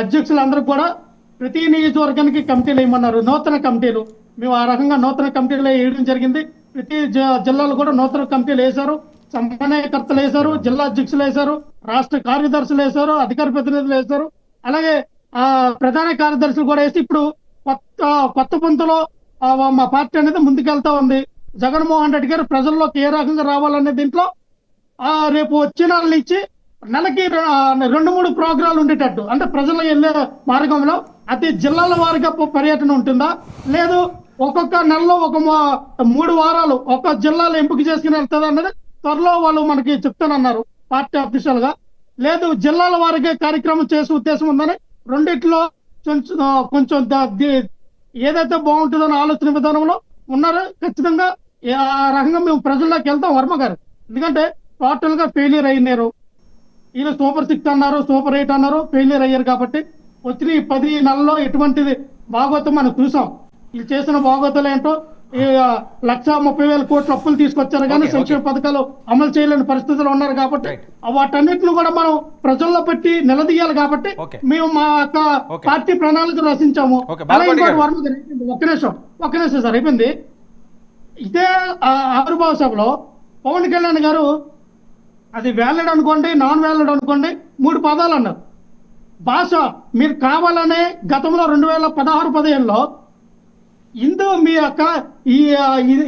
అధ్యక్షులందరూ కూడా ప్రతి నియోజకవర్గానికి కమిటీలు వేయమన్నారు, నూతన కమిటీలు. మేము ఆ రకంగా నూతన కమిటీలు వేయడం జరిగింది. ప్రతి జిల్లాలో కూడా నూతన కమిటీలు వేశారు, సమన్వయకర్తలు వేశారు, జిల్లా అధ్యక్షులు వేశారు, రాష్ట్ర కార్యదర్శులు వేశారు, అధికార ప్రతినిధులు వేశారు, అలాగే ప్రధాన కార్యదర్శులు కూడా వేసి ఇప్పుడు కొత్త పంతులో మా పార్టీ అనేది ముందుకెళ్తా ఉంది. జగన్మోహన్ రెడ్డి గారు ప్రజల్లోకి ఏ రకంగా రావాలనే దీంట్లో రేపు వచ్చే నెల నుంచి నెలకి 2-3 ప్రోగ్రాలు ఉండేటట్టు, అంటే ప్రజలు వెళ్ళే మార్గంలో అతి జిల్లాల వారిగా పర్యటన ఉంటుందా, లేదు ఒక్కొక్క నెలలో ఒక 3 వారాలు ఒక జిల్లాలో ఎంపిక చేసుకుని వెళ్తుందా అన్నది త్వరలో వాళ్ళు మనకి చెప్తానన్నారు పార్టీ అఫీషియల్ గా. లేదు జిల్లాల వారిగా కార్యక్రమం చేసే ఉద్దేశం ఉందని రెండిట్లో కొంచెం ఏదైతే బాగుంటుందో ఆలోచన విధానంలో ఉన్నారు. ఖచ్చితంగా ఆ రకంగా మేము ప్రజల్లోకి వెళ్తాం వర్మ గారు. ఎందుకంటే టోటల్ గా ఫెయిలియర్ అయినారు. ఈయన సూపర్ 6 అన్నారు, సూపర్ 8 అన్నారు, ఫెయిలియర్ అయ్యారు. కాబట్టి వచ్చిన ఈ 10 నెలల్లో ఎటువంటిది భాగవతం మనం చూసాం. వీళ్ళు చేసిన భాగవతాలు ఏంటో, 1,30,000 కోట్ల అప్పులు తీసుకొచ్చారు కానీ సంక్షేమ పథకాలు అమలు చేయలేని పరిస్థితులు ఉన్నారు. కాబట్టి వాటన్నిటిని కూడా మనం ప్రజల్లో పెట్టి నిలదీయాలి. కాబట్టి మేము మా యొక్క పార్టీ ప్రణాళిక రచించాము. ఒక్క నిమిషం సార్ అయిపోయింది. ఇదే ఆవిర్భావ సభలో పవన్ కళ్యాణ్ గారు అది వ్యాలిడ్ అనుకోండి, నాన్ వ్యాలిడ్ అనుకోండి, 3 పదాలు అన్నారు. భాష మీరు కావాలనే గతంలో 2016-17లో మీ యొక్క ఈ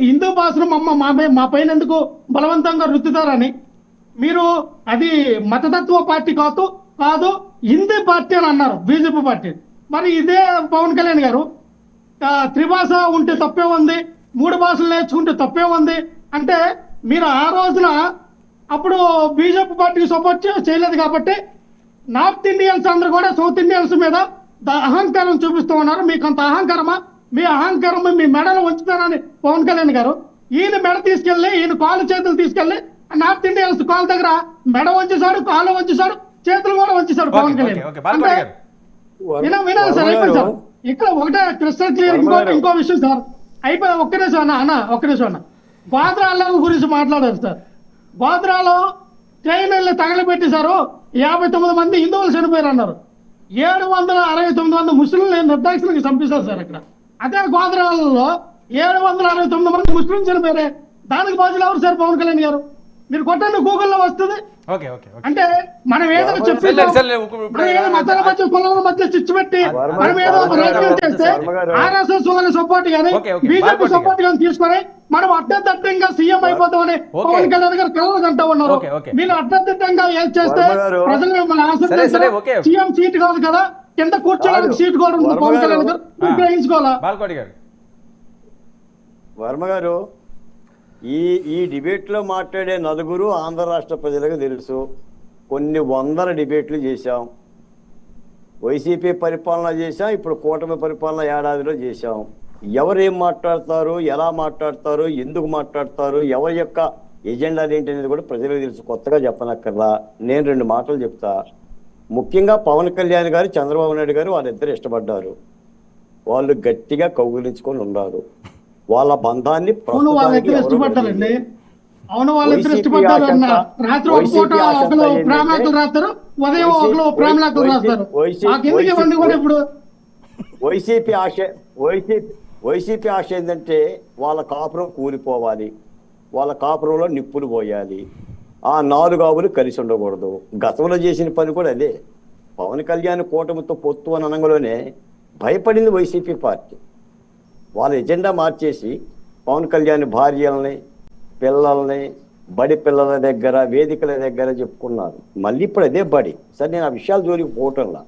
హిందూ భాషను మా పైన ఎందుకు బలవంతంగా రుద్దుతారని మీరు అది మతతత్వ పార్టీ కాదు హిందీ పార్టీ అని అన్నారు, బీజేపీ పార్టీ. మరి ఇదే పవన్ కళ్యాణ్ గారు త్రిభాష ఉంటే తప్పే ఉంది, 3 భాషలు నేర్చుకుంటే తప్పే ఉంది అంటే మీరు ఆ రోజున అప్పుడు బీజేపీ పార్టీకి సపోర్ట్ చేయలేదు. కాబట్టి నార్త్ ఇండియన్స్ అందరూ కూడా సౌత్ ఇండియన్స్ మీద అహంకారం చూపిస్తూ ఉన్నారు. మీకు అంత అహంకారమా? మీ అహంకారం మీ మెడలు ఉంచుతారని పవన్ కళ్యాణ్ గారు ఈయన మెడ తీసుకెళ్లి, ఈయన కాలు చేతులు తీసుకెళ్లి నార్త్ ఇండియన్స్ కాలు దగ్గర మెడ వంచేశాడు, కాలు వంచేశాడు, చేతులు కూడా వంచేశాడు పవన్ కళ్యాణ్. అంటే వినాలి సార్, అయిపోయింది సార్. ఇక్కడ ఒకటే క్రిస్టల్ క్లియర్. ఇంకో విషయం సార్, అయిపోయి ఒక్క నిమిషం అన్న గోద్రాల గురించి మాట్లాడారు సార్. గోద్రాలో ట్రైన్లు తగలబెట్టేశారు, 59 మంది హిందువులు చనిపోయారు అన్నారు. 769 మంది ముస్లింలు నిర్దాక్షిణ్యంగా చంపేశారు సార్ అక్కడ. అదే గోద్రాలలో 769 మంది ముస్లిం చనిపోయారే, దానికి బాధ్యులు ఎవరు సార్? పవన్ కళ్యాణ్ గారు. మీరు కొట్టండి, గూగుల్లో వస్తుంది. అంటే మనం ఏదో చెప్పి మతాల మధ్య కులాల మధ్య చిచ్చు పెట్టి మనం ఏదో రాజకీయం చేస్తే ఆర్ఎస్ఎస్ వాళ్ళ సపోర్ట్ కానీ బీజేపీ సపోర్ట్ కానీ తీసుకొని మనం అడ్డదిడ్డంగా సీఎం అయిపోతామని పవన్ కళ్యాణ్ గారు కలలు అంటూ ఉన్నారు. మీరు అడ్డదిడ్డంగా ఏం చేస్తే ప్రజలు మిమ్మల్ని ఆశిస్తారు. సీఎం సీట్ కాదు కదా, కింద కూర్చోడానికి సీట్ కూడా ఉంది. పవన్ కళ్యాణ్ గారు గ్రహించుకోవాలా? వర్మ గారు, ఈ డిబేట్లో మాట్లాడే నలుగురు ఆంధ్ర రాష్ట్ర ప్రజలకు తెలుసు. కొన్ని వందల డిబేట్లు చేశాం. వైసీపీ పరిపాలన చేశాం, ఇప్పుడు కూటమి పరిపాలన ఏడాదిలో చేశాం. ఎవరేం మాట్లాడతారు, ఎలా మాట్లాడతారు, ఎందుకు మాట్లాడతారు, ఎవరి యొక్క ఎజెండాలు ఏంటి అనేది కూడా ప్రజలకు తెలుసు. కొత్తగా చెప్పనక్కర్లా. నేను 2 మాటలు చెప్తా. ముఖ్యంగా పవన్ కళ్యాణ్ గారు, చంద్రబాబు నాయుడు గారు వాళ్ళిద్దరు ఇష్టపడ్డారు. వాళ్ళు గట్టిగా కౌగిలించుకొని ఉన్నారు. వాళ్ళ బంధాన్ని వైసీపీ ఆశ ఏంటంటే వాళ్ళ కాపురం కూలిపోవాలి, వాళ్ళ కాపురంలో నిప్పులు పోయాలి, ఆ 4 ఆవులు కలిసి ఉండకూడదు. గతంలో చేసిన పని కూడా అదే. పవన్ కళ్యాణ్ కూటమితో పొత్తు అని అనగానే భయపడింది వైసీపీ పార్టీ. వాళ్ళ ఎజెండా మార్చేసి పవన్ కళ్యాణ్ భార్యల్ని, పిల్లల్ని బడి పిల్లల దగ్గర, వేదికల దగ్గర చెప్పుకున్నారు. మళ్ళీ ఇప్పుడు అదే బడి. సరే, నేను ఆ విషయాలు జోలికి పోవటంలా.